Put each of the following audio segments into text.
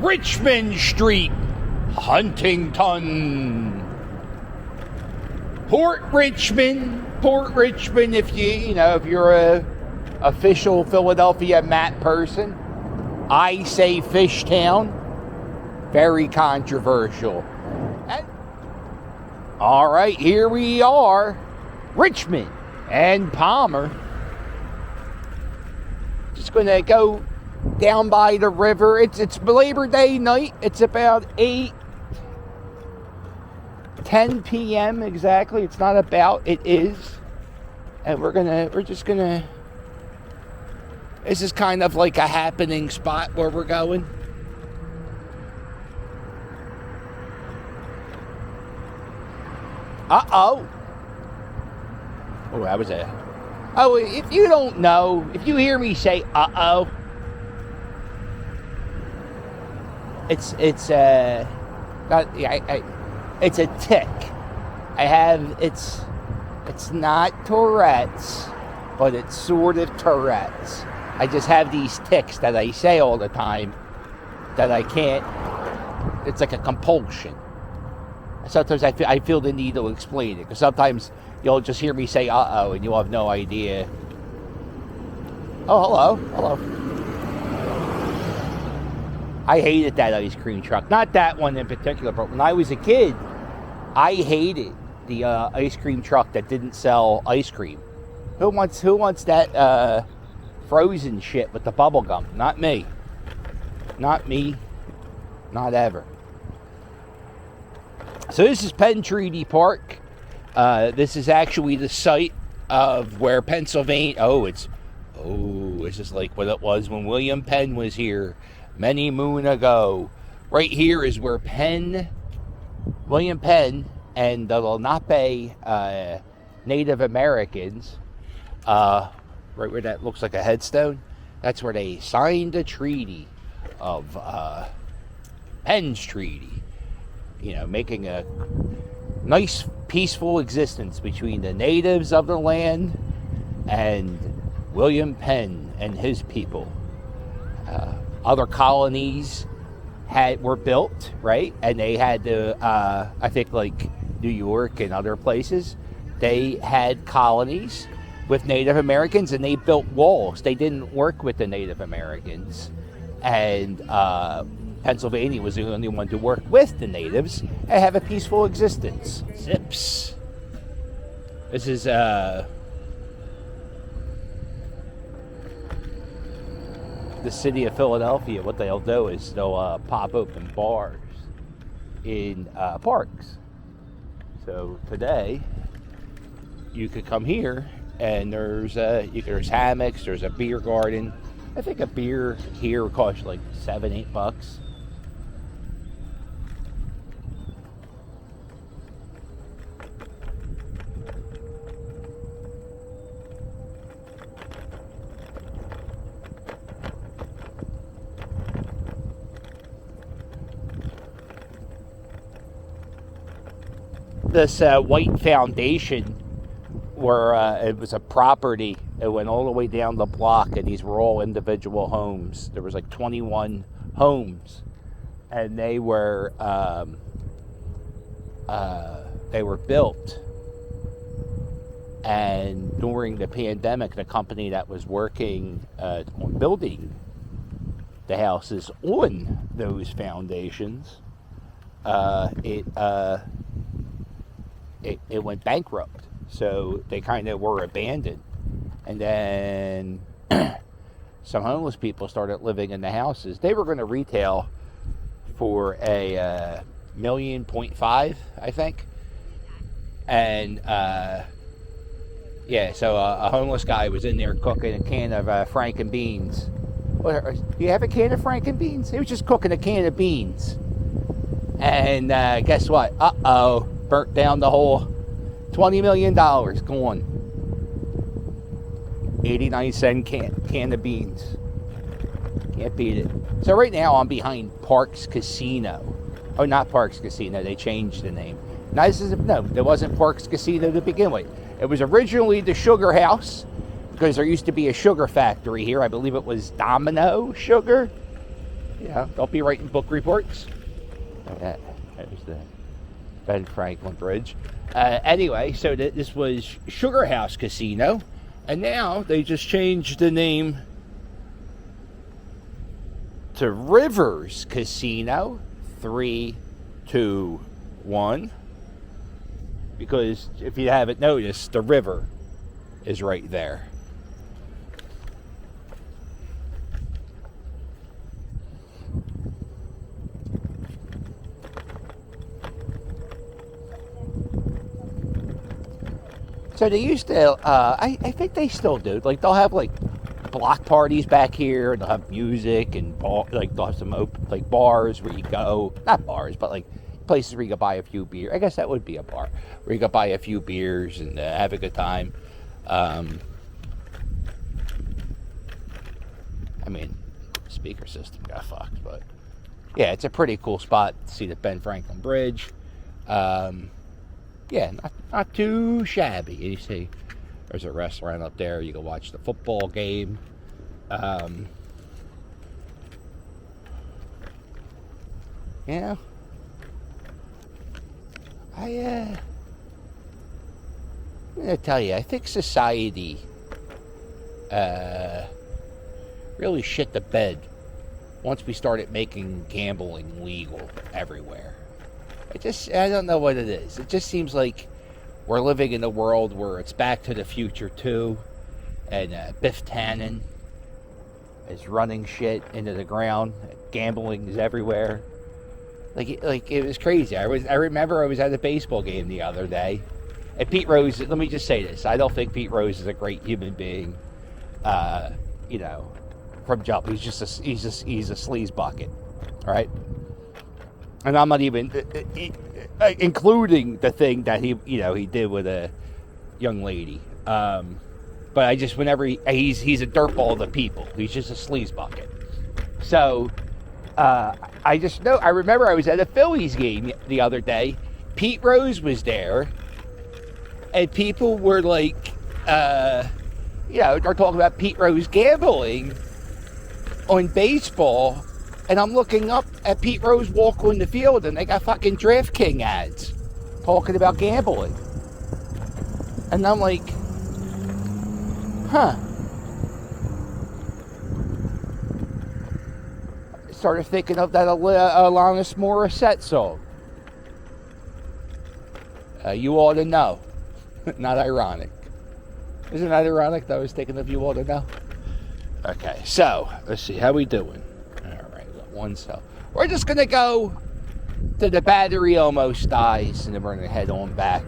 Richmond Street, Huntington. Port Richmond, if if you're a official Philadelphia Matt person. I say Fishtown. Very controversial. All right, here we are. Richmond and Palmer. Just going to go down by the river. It's Labor Day night. It's about 10 p.m. exactly. It's not about, it is. And this is kind of like a happening spot where we're going. Uh-oh. Oh, that was a... Oh, if you don't know, if you hear me say uh-oh, it's a tick. It's not Tourette's, but it's sort of Tourette's. I just have these tics that I say all the time that I can't, it's like a compulsion. Sometimes I feel the need to explain it, because sometimes you'll just hear me say uh-oh and you'll have no idea. Oh, hello. I hated that ice cream truck. Not that one in particular, but when I was a kid, I hated the ice cream truck that didn't sell ice cream. Who wants that frozen shit with the bubble gum? Not me. Not me. Not ever. So this is Penn Treaty Park. This is actually the site of where Pennsylvania... this is like what it was when William Penn was here many moon ago. Right here is where William Penn and the Lenape Native Americans, right where that looks like a headstone, that's where they signed a treaty of Penn's Treaty. Making a nice, peaceful existence between the natives of the land and William Penn and his people. Other colonies were built, right? And they had to, I think like New York and other places, they had colonies with Native Americans, and they built walls. They didn't work with the Native Americans. And Pennsylvania was the only one to work with the natives and have a peaceful existence. Zips. This is the city of Philadelphia. What they'll do is they'll pop open bars in parks. So today you could come here and there's hammocks, there's a beer garden. I think a beer here would cost like $7-8. This white foundation, where it was a property, it went all the way down the block, and these were all individual homes. There was like 21 homes, and they were built. And during the pandemic, the company that was working on building the houses on those foundations, it went bankrupt. So they kind of were abandoned. And then some homeless people started living in the houses. They were going to retail for a $1.5 million, I think. And so a homeless guy was in there cooking a can of Franken beans. Do you have a can of Franken beans? He was just cooking a can of beans. And guess what? Burnt down the whole $20 million. Gone. 89-cent can of beans. Can't beat it. So right now I'm behind Parks Casino. Oh, not Parks Casino. They changed the name. There wasn't Parks Casino to begin with. It was originally the Sugar House, because there used to be a sugar factory here. I believe it was Domino Sugar. Don't be writing book reports. There's the Ben Franklin Bridge. Anyway, so this was Sugar House Casino, and now they just changed the name to Rivers Casino. 3, 2, 1. Because if you haven't noticed, the river is right there. So they used to, I think they still do. Like, they'll have, like, block parties back here. They'll have music and, they'll have some, bars where you go. Not bars, but, like, places where you can buy a few beers. I guess that would be a bar. Where you can buy a few beers and have a good time. I mean, speaker system got fucked, but... Yeah, it's a pretty cool spot to see the Ben Franklin Bridge. Yeah, not too shabby. You see, there's a restaurant up there. You can watch the football game. Yeah. I'm gonna tell you, I think society really shit the bed once we started making gambling legal everywhere. I don't know what it is. It just seems like we're living in a world where it's Back to the Future 2, and Biff Tannen is running shit into the ground. Gambling is everywhere. Like it was crazy. I remember I was at a baseball game the other day, and Pete Rose. Let me just say this: I don't think Pete Rose is a great human being. From jump, he's a sleaze bucket. All right. And I'm not even including the thing that he did with a young lady. But I just, whenever he's a dirtball of the people. He's just a sleaze bucket. So, I just know, I remember I was at a Phillies game the other day. Pete Rose was there. And people were like, they're talking about Pete Rose gambling on baseball. And I'm looking up at Pete Rose walk on the field, and they got fucking DraftKings ads talking about gambling. And I'm like, huh. I started thinking of that Alanis Morissette song. You ought to know. Not ironic. Isn't that ironic that I was thinking of You Ought to Know? Okay, so, let's see, how we doing? So we're just gonna go to the battery almost dies, and then we're gonna head on back.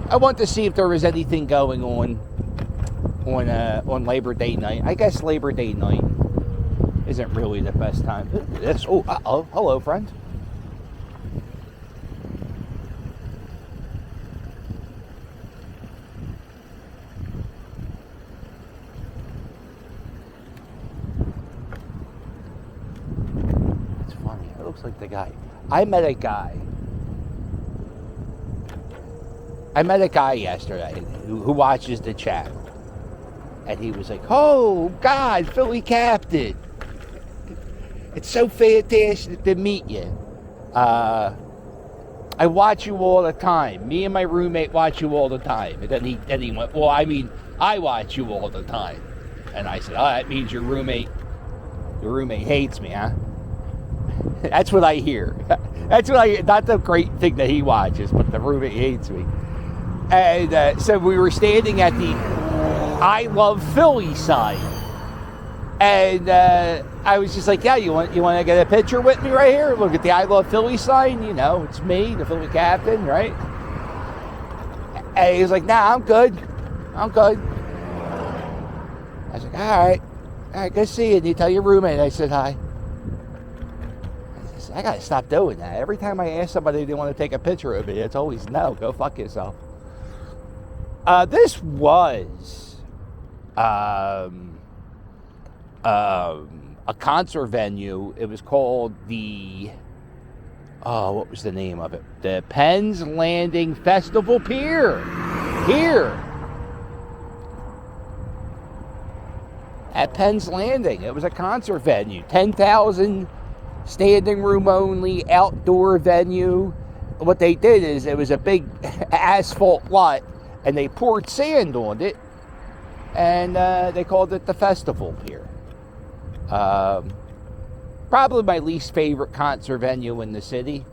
I want to see if there was anything going on Labor Day night. I guess Labor Day night isn't really the best time. Hello, friend. Like the guy. I met a guy yesterday who watches the channel, and he was like, "Oh God, Philly Captain! It's so fantastic to meet you. I watch you all the time. Me and my roommate watch you all the time." And then he went, "Well, I mean, I watch you all the time." And I said, "Oh, that means your roommate hates me, huh?" That's what I hear. Not the great thing that he watches, but the roommate hates me. And so we were standing at the I Love Philly sign. And I was just like, yeah, you want to get a picture with me right here? Look at the I Love Philly sign. It's me, the Philly captain, right? And he was like, nah, I'm good. I was like, all right, good to see you. And you tell your roommate I said hi. I gotta stop doing that. Every time I ask somebody if they want to take a picture of me, it's always no, go fuck yourself. This was a concert venue. It was called what was the name of it? The Penn's Landing Festival Pier. Here. at Penn's Landing. It was a concert venue, 10,000 standing room only, outdoor venue. What they did is it was a big asphalt lot, and they poured sand on it, and they called it the Festival Pier. Probably my least favorite concert venue in the city.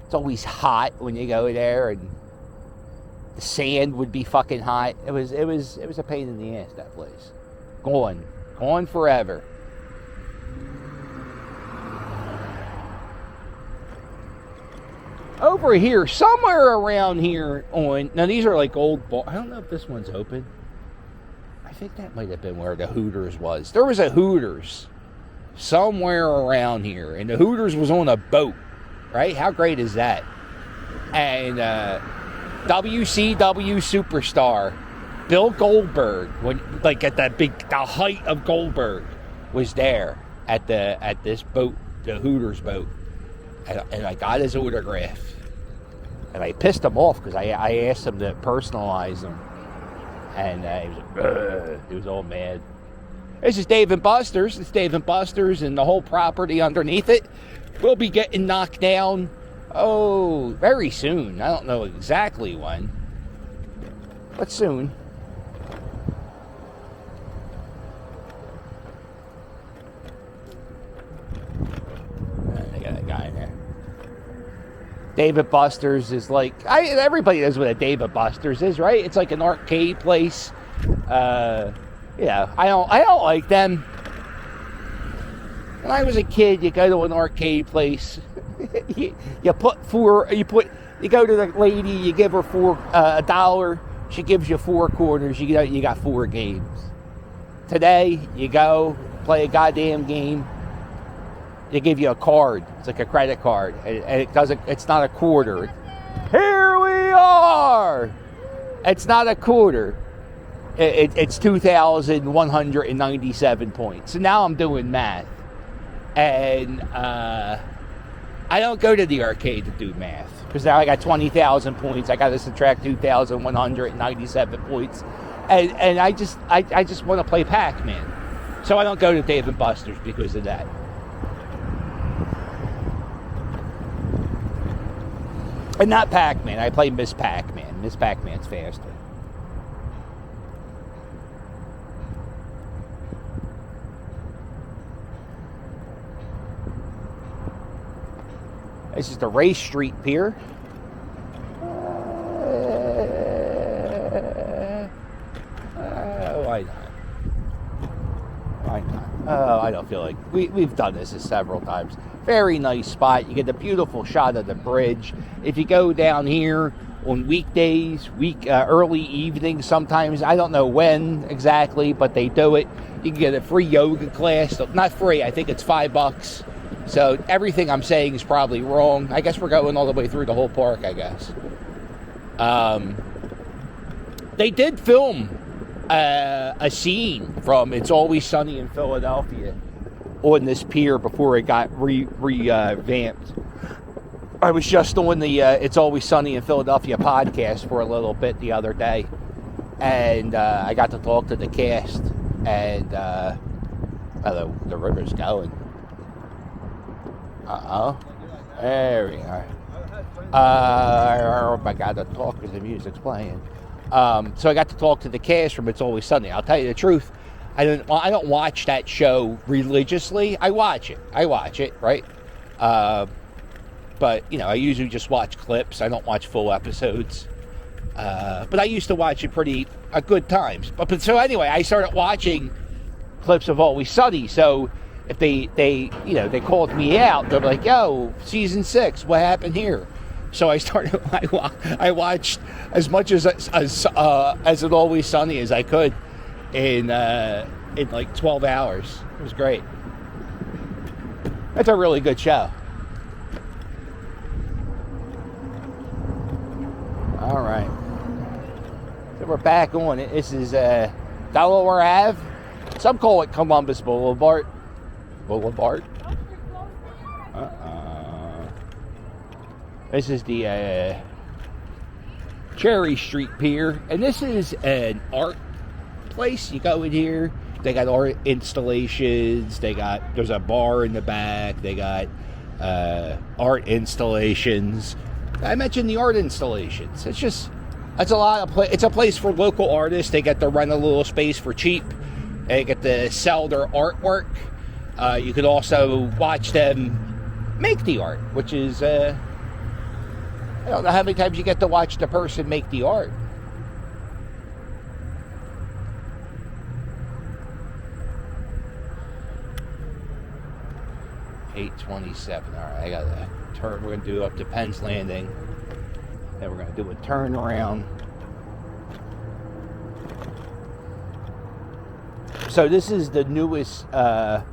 It's always hot when you go there, and the sand would be fucking hot. It was a pain in the ass, that place. Gone forever. Over here, somewhere around here now these are like old I don't know if this one's open. I think that might have been where the Hooters was. There was a Hooters somewhere around here, and the Hooters was on a boat, right? How great is that? And WCW superstar Bill Goldberg, when like at the height of Goldberg, was there at this boat, the Hooters boat, and I got his autograph, and I pissed him off because I asked him to personalize them, and he was all mad. This is Dave and Buster's. It's Dave and Buster's, and the whole property underneath it will be getting knocked down. Oh, very soon. I don't know exactly when, but soon. They got a guy in there. Dave and Buster's is like, everybody knows what a Dave and Buster's is, right? It's like an arcade place. Yeah, I don't like them. When I was a kid, you go to an arcade place. you go to the lady, you give her $1, she gives you 4 quarters, you got 4 games. Today, you go play a goddamn game, they give you a card. It's like a credit card, and it's not a quarter. Here we are. It's not a quarter. It's 2,197 points. So now I'm doing math, and I don't go to the arcade to do math, because now I got 20,000 points. I got to subtract 2,197 points, and I just want to play Pac-Man. So I don't go to Dave and Buster's because of that. And not Pac-Man. I play Miss Pac-Man. Miss Pac-Man's faster. This is the Race Street Pier. Why not? Why not? Oh, I don't feel like... We've done this several times. Very nice spot. You get a beautiful shot of the bridge. If you go down here on weekdays, early evening sometimes, I don't know when exactly, but they do it. You can get a free yoga class. Not free, I think it's $5. So everything I'm saying is probably wrong. I guess we're going all the way through the whole park, I guess. They did film a scene from It's Always Sunny in Philadelphia on this pier before it got revamped. I was just on the It's Always Sunny in Philadelphia podcast for a little bit the other day, and I got to talk to the cast, and the river's going. There we are. I got to talk because the music's playing. So I got to talk to the cast from It's Always Sunny. I'll tell you the truth. I don't watch that show religiously. I watch it, right? But, I usually just watch clips. I don't watch full episodes. But I used to watch it at good times. But so anyway, I started watching clips of Always Sunny. So if they called me out, they're like, yo, season 6, what happened here? So I started, I watched as much as It's Always Sunny as I could in like 12 hours. It was great. That's a really good show. All right. So we're back on it. This is Delaware Ave. Some call it Columbus Boulevard. This is the Cherry Street Pier, and this is an art place. You go in here, They got art installations. There's a bar in the back. They got art installations. I mentioned the art installations. It's a place for local artists. They get to rent a little space for cheap. They get to sell their artwork. You could also watch them make the art, which is, I don't know how many times you get to watch the person make the art. $8.27. All right, I got that turn. We're going to do up to Penn's Landing. Then we're going to do a turn around. So this is the newest, yeah,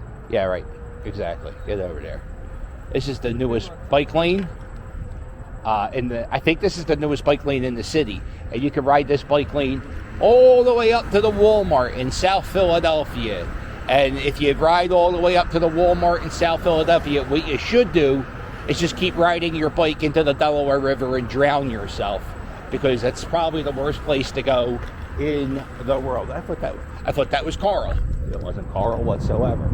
right, exactly. Get over there. This is the newest bike lane. I think this is the newest bike lane in the city. And you can ride this bike lane all the way up to the Walmart in South Philadelphia. And if you ride all the way up to the Walmart in South Philadelphia, what you should do is just keep riding your bike into the Delaware River and drown yourself, because that's probably the worst place to go in the world. I thought that was Carl. It wasn't Carl whatsoever.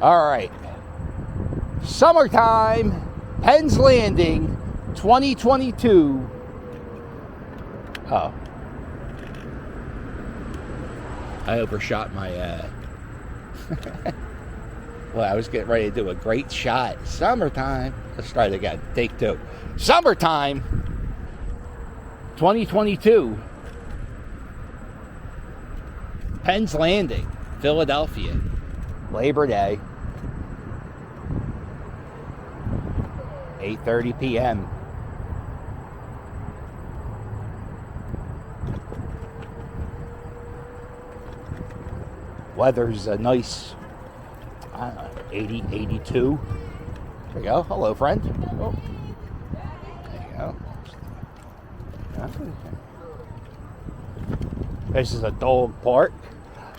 All right. Summertime, Penn's Landing, 2022. Oh. I overshot my, well, I was getting ready to do a great shot. Summertime. Let's try it again. Take two. Summertime, 2022. Penn's Landing, Philadelphia. Labor Day. 8:30 p.m. Weather's a nice, I don't know, 80, 82. There you go. Hello, friend. Oh. There you go. This is a dog park.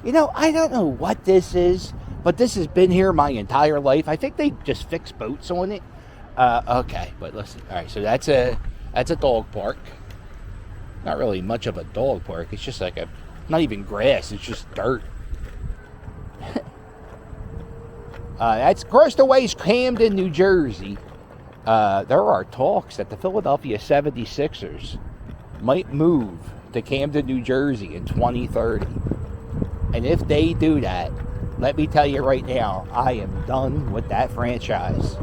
You know, I don't know what this is, but this has been here my entire life. I think they just fixed boats on it. Okay, but listen. All right, so that's a dog park. Not really much of a dog park. It's just like not even grass. It's just dirt. That's across the way is Camden, New Jersey. There are talks that the Philadelphia 76ers might move to Camden, New Jersey in 2030. And if they do that, let me tell you right now, I am done with that franchise.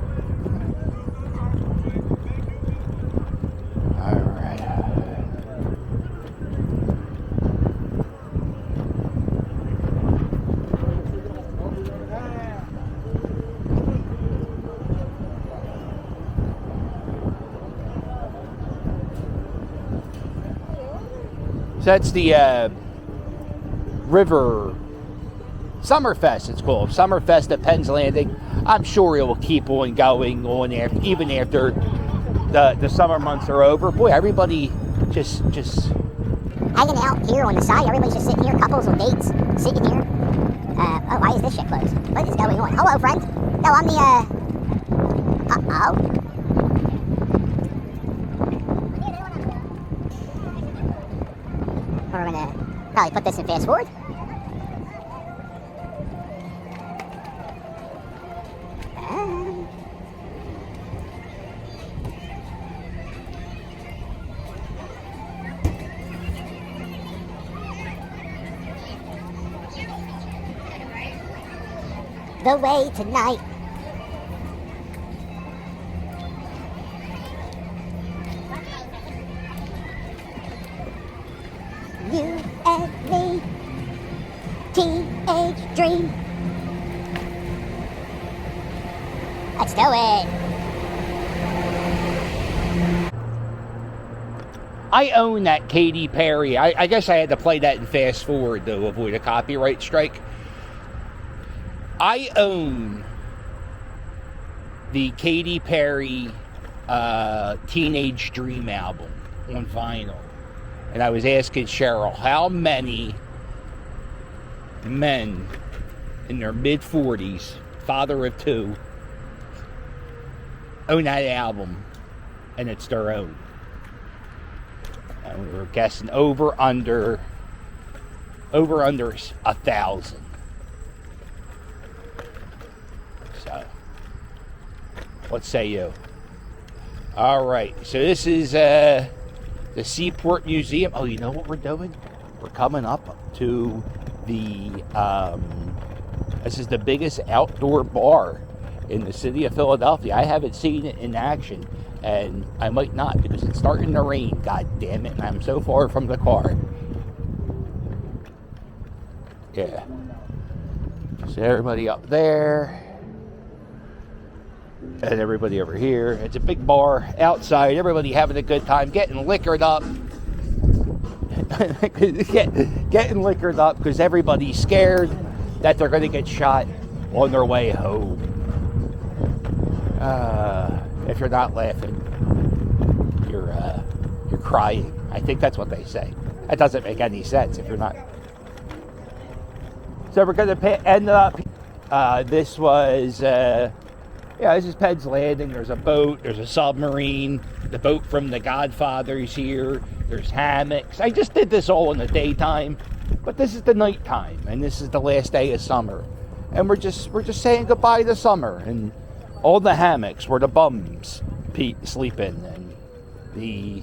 All right. So that's the River Summerfest, it's called. Summerfest at Penn's Landing. I'm sure it will keep on going on after, even after the summer months are over. Boy, everybody just hanging out here on the side. Everybody's just sitting here, couples on dates, sitting here. Oh, why is this shit closed? What is going on? Hello, friend. No, I'm the, uh-oh. We're gonna probably put this in fast forward. The way tonight. You and me, teenage dream. Let's do it. I own that Katy Perry. I guess I had to play that in fast forward to avoid a copyright strike. I own the Katy Perry Teenage Dream album on vinyl. And I was asking Cheryl, how many men in their mid-40s, father of two, own that album, and it's their own. And we were guessing over, under Over unders 1,000. So, what say you? All right, so this is the Seaport Museum. Oh, you know what we're doing? We're coming up to the, this is the biggest outdoor bar in the city of Philadelphia. I haven't seen it in action, and I might not because it's starting to rain, god damn it, and I'm so far from the car. Yeah. So everybody up there. And everybody over here. It's a big bar outside. Everybody having a good time, getting liquored up. Getting liquored up because everybody's scared that they're going to get shot on their way home. If you're not laughing, you're crying. I think that's what they say. That doesn't make any sense if you're not. So we're going to end up. This was, this is Penn's Landing. There's a boat. There's a submarine. The boat from The Godfather's here. There's hammocks. I just did this all in the daytime, but this is the nighttime, and this is the last day of summer, and we're just saying goodbye to summer. And all the hammocks where the bums sleep in, and the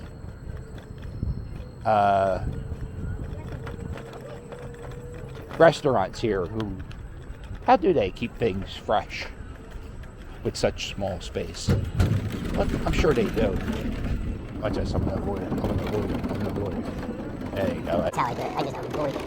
restaurants here, how do they keep things fresh with such small space? But I'm sure they do. Watch this, I'm gonna avoid it. There you go. That's how I do it. I just avoid it.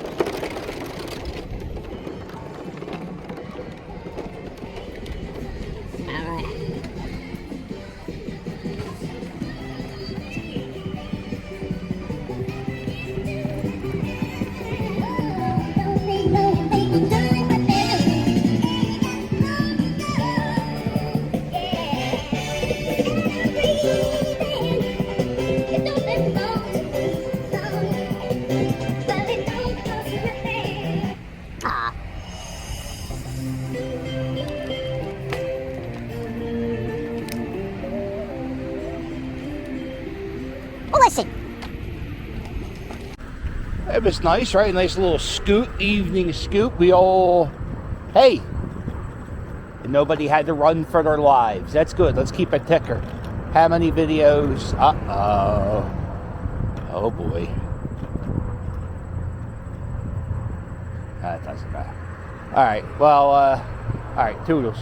It was nice, right? A nice little scoop, evening scoop. Hey! And nobody had to run for their lives. That's good. Let's keep a ticker. How many videos? Uh-oh. Oh, boy. That doesn't matter. All right. Well, all right. Toodles.